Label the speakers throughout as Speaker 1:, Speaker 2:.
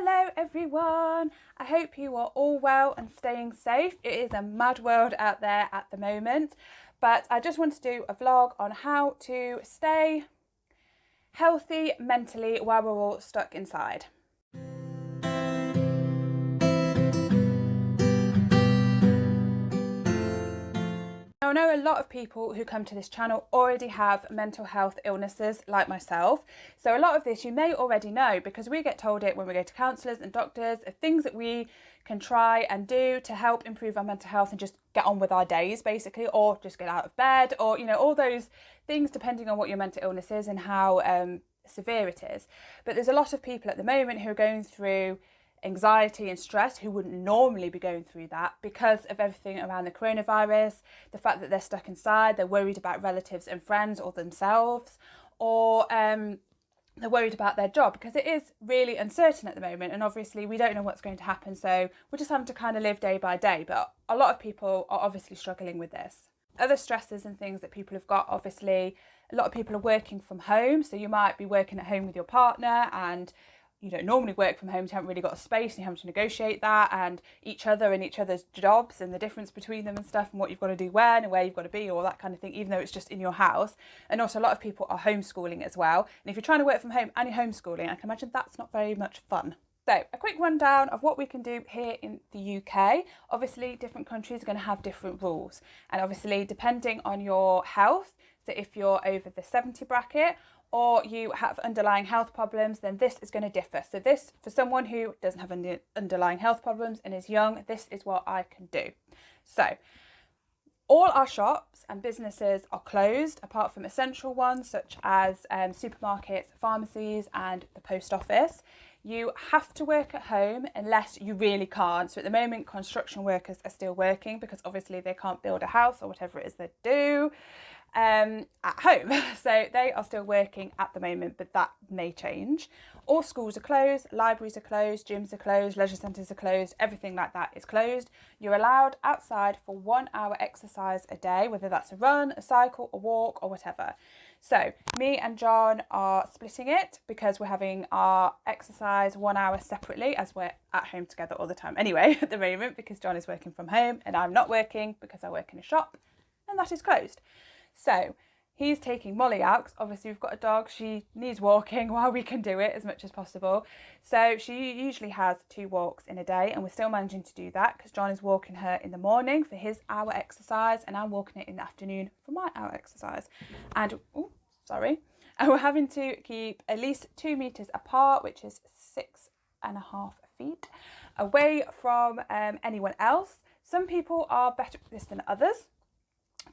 Speaker 1: Hello everyone, I hope you are all well and staying safe. It is a mad world out there at the moment, but I just want to do a vlog on how to stay healthy mentally while we're all stuck inside. Now, I know a lot of people who come to this channel already have mental health illnesses like myself. So a lot of this you may already know because we get told it when we go to counsellors and doctors of things that we can try and do to help improve our mental health and just get on with our days basically, or just get out of bed, or all those things depending on what your mental illness is and how severe it is. But there's a lot of people at the moment who are going through anxiety and stress who wouldn't normally be going through that because of everything around the coronavirus, the fact that they're stuck inside, they're worried about relatives and friends or themselves, or they're worried about their job because it is really uncertain at the moment, and obviously we don't know what's going to happen, so we're just having to kind of live day by day. But a lot of people are obviously struggling with this. Other stresses and things that people have got, obviously a lot of people are working from home, so you might be working at home with your partner and you don't normally work from home, so you haven't really got a space and you have to negotiate that and each other and each other's jobs and the difference between them and stuff and what you've got to do when and where you've got to be, all that kind of thing, even though it's just in your house. And also a lot of people are homeschooling as well, and if you're trying to work from home and you're homeschooling, I can imagine that's not very much fun. So a quick rundown of what we can do here in the UK. Obviously different countries are going to have different rules, and obviously depending on your health, so if you're over the 70 bracket or you have underlying health problems, then this is going to differ. So this, for someone who doesn't have underlying health problems and is young, this is what I can do. So all our shops and businesses are closed apart from essential ones such as supermarkets, pharmacies and the post office. You have to work at home unless you really can't. So at the moment, construction workers are still working because obviously they can't build a house or whatever it is they do at home. So they are still working at the moment, but that may change. All schools are closed, libraries are closed, gyms are closed, leisure centres are closed, everything like that is closed. You're allowed outside for 1 hour exercise a day, whether that's a run, a cycle, a walk or whatever. So me and John are splitting it because we're having our exercise 1 hour separately as we're at home together all the time anyway at the moment, because John is working from home and I'm not working because I work in a shop and that is closed. So he's taking Molly out because obviously we've got a dog, she needs walking while we can do it as much as possible. So she usually has 2 walks in a day, and we're still managing to do that because John is walking her in the morning for his hour exercise and I'm walking it in the afternoon for my hour exercise. And and we're having to keep at least 2 meters apart, which is 6.5 feet away from anyone else. Some people are better at this than others,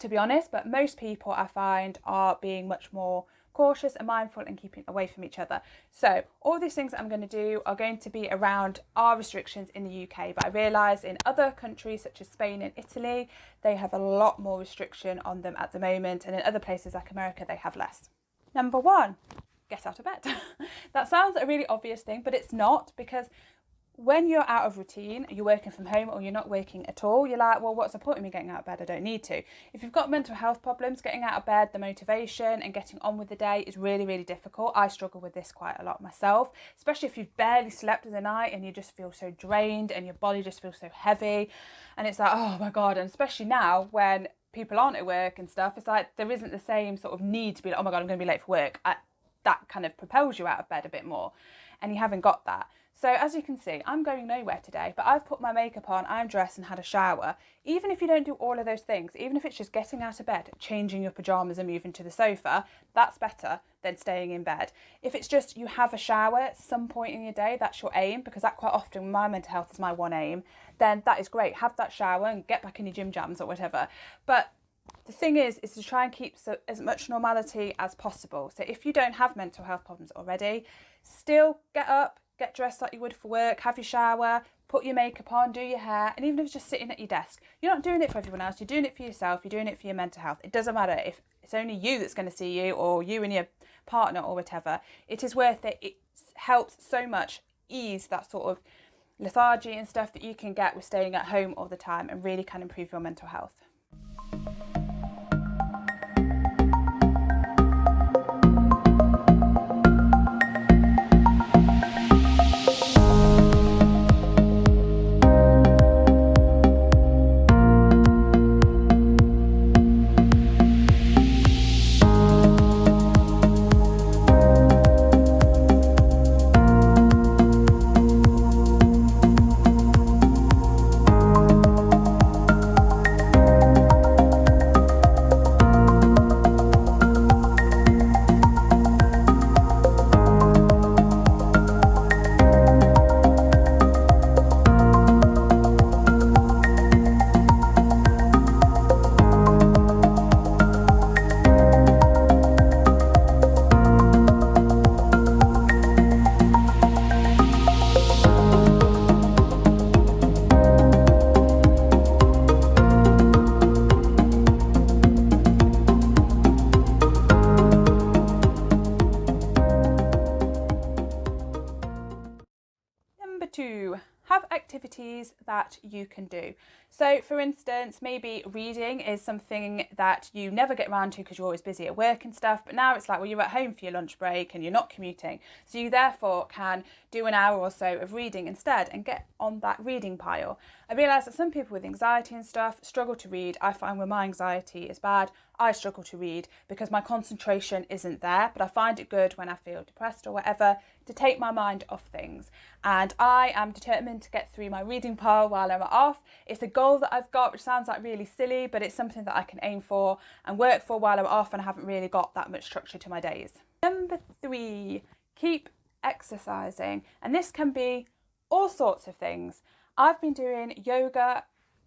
Speaker 1: to be honest, but most people I find are being much more cautious and mindful and keeping away from each other. So all these things that I'm going to do are going to be around our restrictions in the UK, but I realise in other countries such as Spain and Italy, they have a lot more restriction on them at the moment, and in other places like America, they have less. Number 1, get out of bed. That sounds a really obvious thing, but it's not, because when you're out of routine, you're working from home or you're not working at all, you're like, well, what's the point of me getting out of bed? I don't need to. If you've got mental health problems, getting out of bed, the motivation and getting on with the day is really, really difficult. I struggle with this quite a lot myself, especially if you've barely slept in the night and you just feel so drained and your body just feels so heavy. And it's like, oh my God. And especially now when people aren't at work and stuff, it's like there isn't the same sort of need to be like, oh my God, I'm going to be late for work. That kind of propels you out of bed a bit more, and you haven't got that. So as you can see, I'm going nowhere today, but I've put my makeup on, I'm dressed and had a shower. Even if you don't do all of those things, even if it's just getting out of bed, changing your pyjamas and moving to the sofa, that's better than staying in bed. If it's just you have a shower at some point in your day, that's your aim, because that quite often, my mental health is my one aim, then that is great. Have that shower and get back in your gym jams or whatever. But the thing is to try and keep as much normality as possible. So if you don't have mental health problems already, still get up, get dressed like you would for work, have your shower, put your makeup on, do your hair, and even if it's just sitting at your desk, you're not doing it for everyone else, you're doing it for yourself, you're doing it for your mental health. It doesn't matter if it's only you that's going to see you or you and your partner or whatever. It is worth it. It helps so much ease that sort of lethargy and stuff that you can get with staying at home all the time, and really can improve your mental health. 2, have activities that you can do. So for instance, maybe reading is something that you never get around to because you're always busy at work and stuff, but now it's like, well, you're at home for your lunch break and you're not commuting, so you therefore can do an hour or so of reading instead and get on that reading pile. I realise that some people with anxiety and stuff struggle to read. I find when my anxiety is bad, I struggle to read because my concentration isn't there, but I find it good when I feel depressed or whatever to take my mind off things. And I am determined to get through my reading pile while I'm off. It's a goal that I've got, which sounds like really silly, but it's something that I can aim for and work for while I'm off, and I haven't really got that much structure to my days. Number 3, keep exercising. And this can be all sorts of things. I've been doing yoga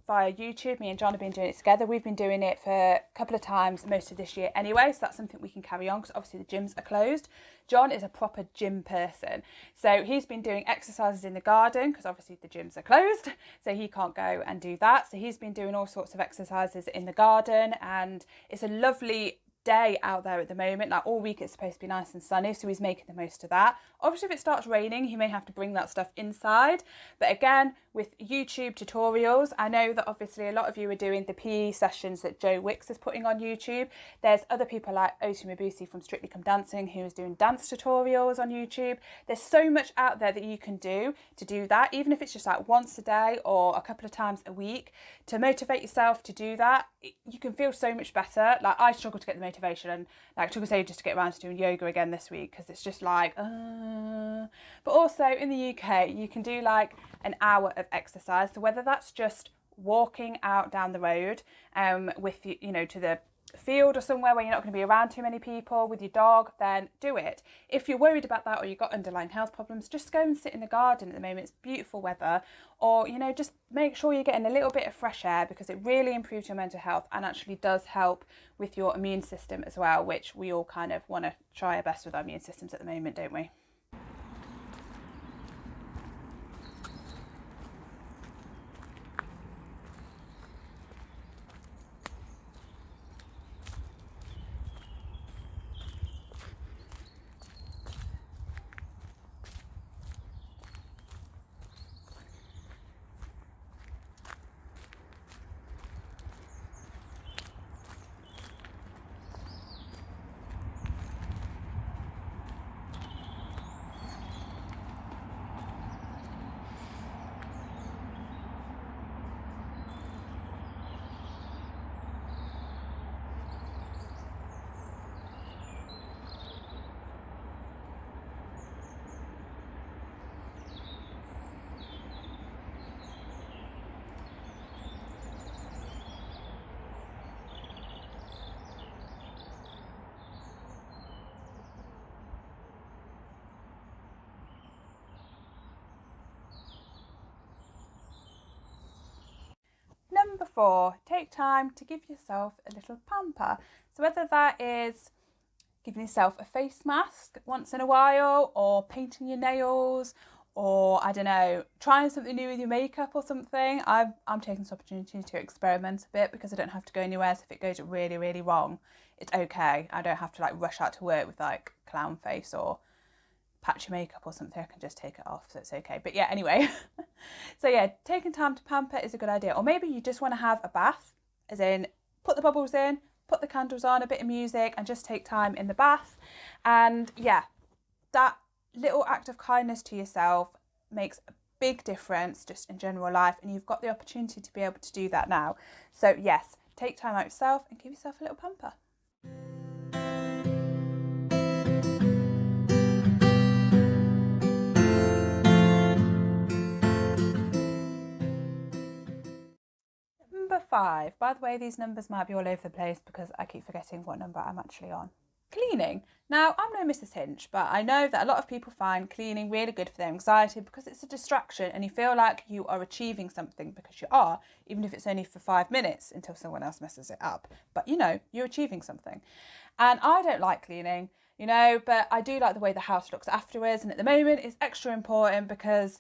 Speaker 1: via YouTube. Me and John have been doing it together. We've been doing it for a couple of times most of this year anyway, so that's something we can carry on because obviously the gyms are closed. John is a proper gym person, so he's been doing exercises in the garden because obviously the gyms are closed, so he can't go and do that. So he's been doing all sorts of exercises in the garden, and it's a lovely day out there at the moment. Like all week it's supposed to be nice and sunny, so he's making the most of that. Obviously if it starts raining he may have to bring that stuff inside, but again with YouTube tutorials, I know that obviously a lot of you are doing the PE sessions that Joe Wicks is putting on YouTube. There's other people like Oti Mabusi from Strictly Come Dancing who is doing dance tutorials on YouTube. There's so much out there that you can do to do that, even if it's just like once a day or a couple of times a week, to motivate yourself to do that. You can feel so much better. Like I struggle to get the motivation, and like took us ages to get around to doing yoga again this week because it's just like but also in the UK you can do like an hour of exercise, so whether that's just walking out down the road with you know, to the field or somewhere where you're not going to be around too many people with your dog, then do it. If you're worried about that or you've got underlying health problems, just go and sit in the garden at the moment. It's beautiful weather, or you know, just make sure you're getting a little bit of fresh air because it really improves your mental health and actually does help with your immune system as well, which we all kind of want to try our best with our immune systems at the moment, don't we? Number 4, take time to give yourself a little pamper. So whether that is giving yourself a face mask once in a while, or painting your nails, or I don't know, trying something new with your makeup or something. I'm taking this opportunity to experiment a bit because I don't have to go anywhere, so if it goes really, really wrong, it's okay. I don't have to like rush out to work with like clown face or patchy makeup or something. I can just take it off, so it's okay. But yeah, anyway. So yeah, taking time to pamper is a good idea. Or maybe you just want to have a bath, as in put the bubbles in, put the candles on, a bit of music, and just take time in the bath. And yeah, that little act of kindness to yourself makes a big difference just in general life, and you've got the opportunity to be able to do that now. So yes, take time out yourself and give yourself a little pamper. Number 5. By the way, these numbers might be all over the place because I keep forgetting what number I'm actually on. Cleaning. Now, I'm no Mrs. Hinch, but I know that a lot of people find cleaning really good for their anxiety because it's a distraction and you feel like you are achieving something, because you are, even if it's only for 5 minutes until someone else messes it up. But you know, you're achieving something. And I don't like cleaning, you know, but I do like the way the house looks afterwards. And at the moment, it's extra important because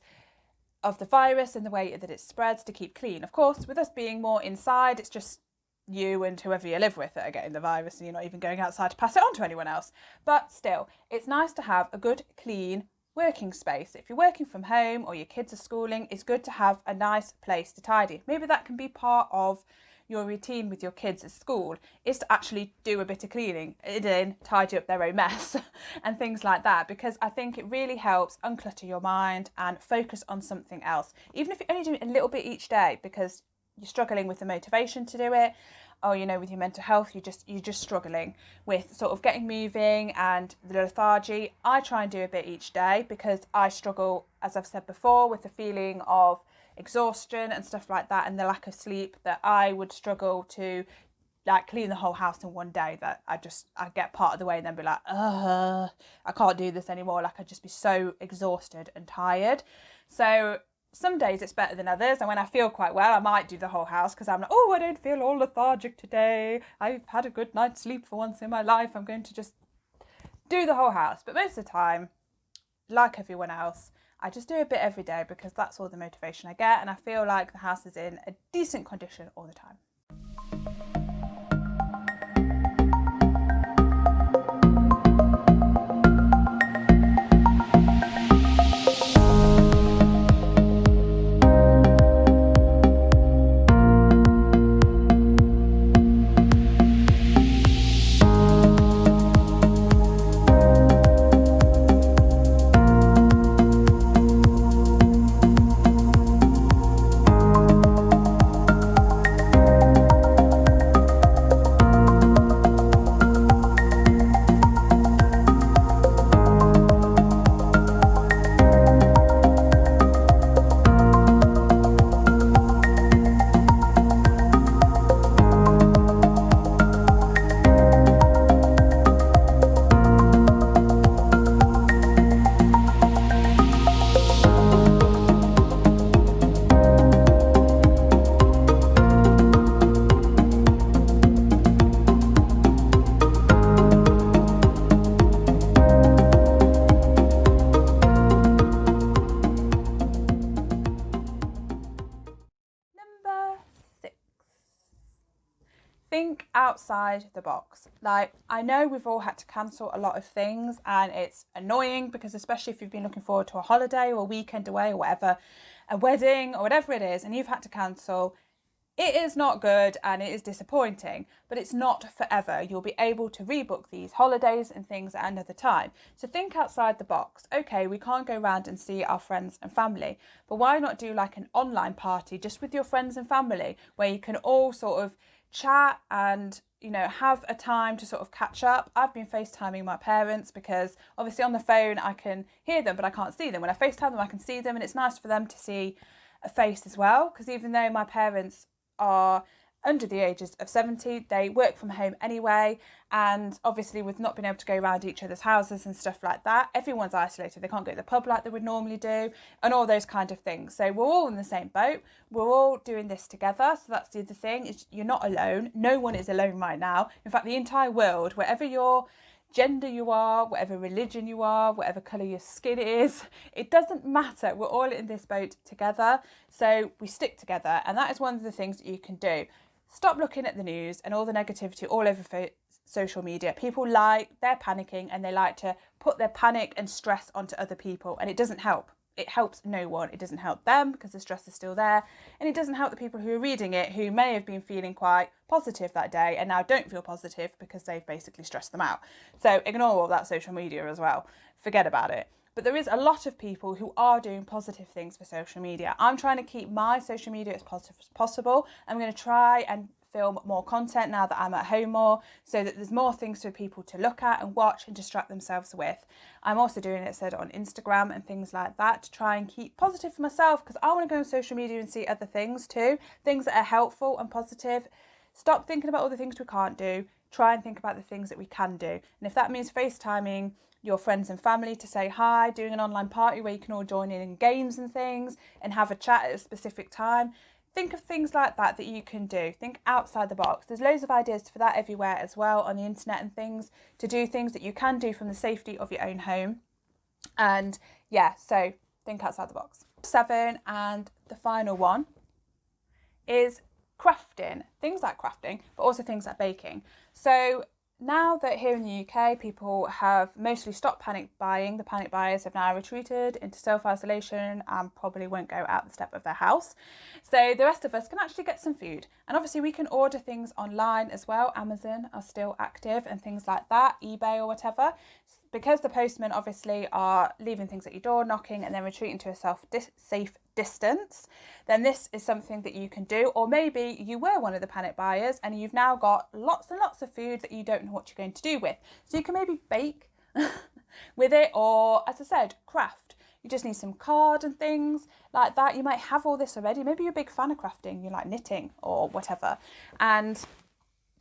Speaker 1: of the virus and the way that it spreads to keep clean. Of course, with us being more inside, it's just you and whoever you live with that are getting the virus, and you're not even going outside to pass it on to anyone else. But still, it's nice to have a good, clean working space. If you're working from home or your kids are schooling, it's good to have a nice place to tidy. Maybe that can be part of your routine with your kids at school, is to actually do a bit of cleaning, tidy up their own mess and things like that, because I think it really helps unclutter your mind and focus on something else, even if you're only doing a little bit each day because you're struggling with the motivation to do it, or with your mental health, you're just struggling with sort of getting moving and the lethargy. I try and do a bit each day because I struggle, as I've said before, with the feeling of exhaustion and stuff like that, and the lack of sleep, that I would struggle to clean the whole house in one day, that I get part of the way and then be like, I can't do this anymore. I'd just be so exhausted and tired. So some days it's better than others, and when I feel quite well, I might do the whole house because I'm like, I don't feel all lethargic today, I've had a good night's sleep for once in my life, I'm going to just do the whole house. But most of the time, like everyone else, I just do a bit every day because that's all the motivation I get, and I feel like the house is in a decent condition all the time. Think outside the box. I know we've all had to cancel a lot of things, and it's annoying because, especially if you've been looking forward to a holiday or a weekend away or whatever, a wedding or whatever it is, and you've had to cancel, it is not good and it is disappointing, but it's not forever. You'll be able to rebook these holidays and things at another time. So think outside the box. Okay, we can't go around and see our friends and family, but why not do an online party just with your friends and family, where you can all sort of chat and have a time to sort of catch up. I've been FaceTiming my parents because obviously on the phone I can hear them but I can't see them. When I FaceTime them I can see them, and it's nice for them to see a face as well, because even though my parents are under the ages of 70, they work from home anyway, and obviously with not being able to go around each other's houses and stuff like that, everyone's isolated. They can't go to the pub like they would normally do, and all those kind of things. So we're all in the same boat, we're all doing this together. So that's the other thing, is you're not alone. No one is alone right now. In fact, the entire world, wherever your gender you are, whatever religion you are, whatever colour your skin is, it doesn't matter. We're all in this boat together, so we stick together, and that is one of the things that you can do. Stop looking at the news and all the negativity all over social media. People they're panicking, and they like to put their panic and stress onto other people, and it doesn't help. It helps no one. It doesn't help them because the stress is still there, and it doesn't help the people who are reading it, who may have been feeling quite positive that day and now don't feel positive because they've basically stressed them out. So ignore all that social media as well. Forget about it. But there is a lot of people who are doing positive things for social media. I'm trying to keep my social media as positive as possible. I'm going to try and film more content now that I'm at home more, so that there's more things for people to look at and watch and distract themselves with. I'm also doing it on Instagram and things like that to try and keep positive for myself, because I want to go on social media and see other things too, things that are helpful and positive. Stop thinking about all the things we can't do. Try and think about the things that we can do. And if that means FaceTiming your friends and family to say hi, doing an online party where you can all join in games and things and have a chat at a specific time, think of things like that you can do. Think outside the box. There's loads of ideas for that everywhere as well on the internet and things, to do things that you can do from the safety of your own home. And yeah, so think outside the box. 7, and the final one, is crafting. Things like crafting, but also things like baking. So now that here in the UK people have mostly stopped panic buying, the panic buyers have now retreated into self-isolation and probably won't go out the step of their house. So the rest of us can actually get some food. And obviously we can order things online as well. Amazon are still active and things like that, eBay or whatever. Because the postmen obviously are leaving things at your door, knocking and then retreating to a safe distance, then this is something that you can do. Or maybe you were one of the panic buyers and you've now got lots and lots of food that you don't know what you're going to do with. So you can maybe bake with it, or as I said, craft. You just need some card and things like that. You might have all this already. Maybe you're a big fan of crafting, you like knitting or whatever. And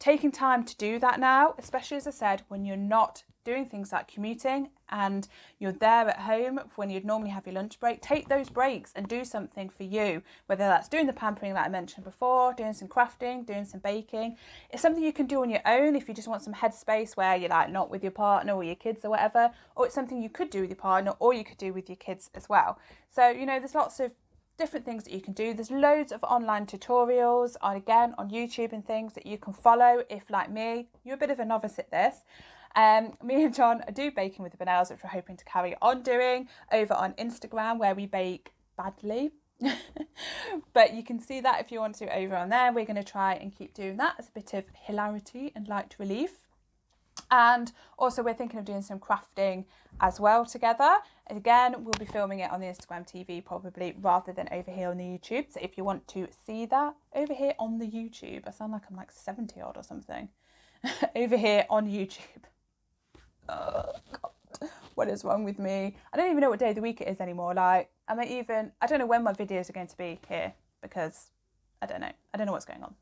Speaker 1: taking time to do that now, especially as I said, when you're not doing things like commuting and you're there at home when you'd normally have your lunch break, take those breaks and do something for you, whether that's doing the pampering that I mentioned before, doing some crafting, doing some baking. It's something you can do on your own if you just want some headspace where you're like not with your partner or your kids or whatever, or it's something you could do with your partner or you could do with your kids as well. So, you know, there's lots of different things that you can do. There's loads of online tutorials on YouTube and things that you can follow if, like me, you're a bit of a novice at this. Me and John do baking with the Benels, which we're hoping to carry on doing over on Instagram, where we bake badly. But you can see that if you want to over on there. We're going to try and keep doing that as a bit of hilarity and light relief. And also we're thinking of doing some crafting as well together. Again, we'll be filming it on the Instagram TV probably rather than over here on the YouTube. So if you want to see that over here on the YouTube, I sound like I'm like 70 odd or something. Over here on YouTube. Oh God, what is wrong with me? I don't even know what day of the week it is anymore. Like, I don't know when my videos are going to be here because I don't know what's going on.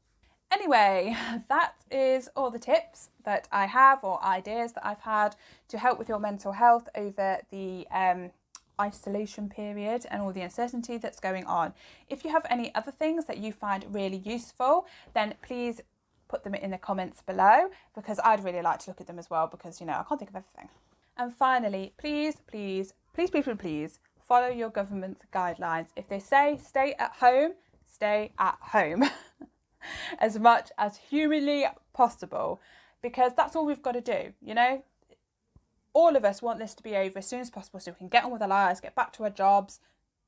Speaker 1: Anyway, that is all the tips that I have or ideas that I've had to help with your mental health over the isolation period and all the uncertainty that's going on. If you have any other things that you find really useful, then please put them in the comments below, because I'd really like to look at them as well, because, you know, I can't think of everything. And finally, please follow your government's guidelines. If they say stay at home, stay at home. As much as humanly possible, because that's all we've got to do, you know. All of us want this to be over as soon as possible so we can get on with our lives, get back to our jobs,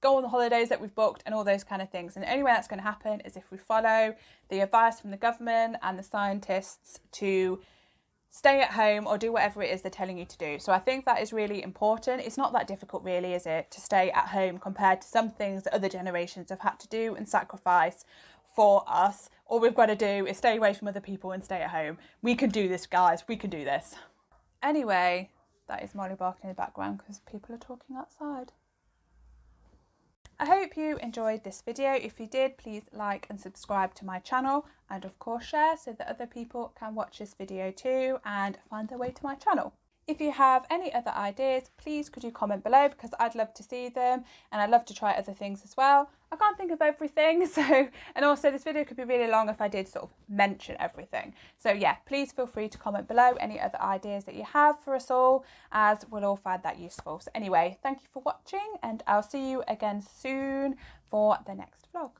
Speaker 1: go on the holidays that we've booked and all those kind of things. And the only way that's going to happen is if we follow the advice from the government and the scientists to stay at home or do whatever it is they're telling you to do. So I think that is really important. It's not that difficult really, is it, to stay at home compared to some things that other generations have had to do and sacrifice for us. All we've got to do is stay away from other people and stay at home. We can do this, guys. We can do this. Anyway, that is Molly barking in the background because people are talking outside. I hope you enjoyed this video. If you did, please like and subscribe to my channel, and of course share so that other people can watch this video too and find their way to my channel. If you have any other ideas, please could you comment below, because I'd love to see them and I'd love to try other things as well. I can't think of everything, so, and also this video could be really long if I did sort of mention everything. So yeah, please feel free to comment below any other ideas that you have for us all, as we'll all find that useful. So anyway, thank you for watching and I'll see you again soon for the next vlog.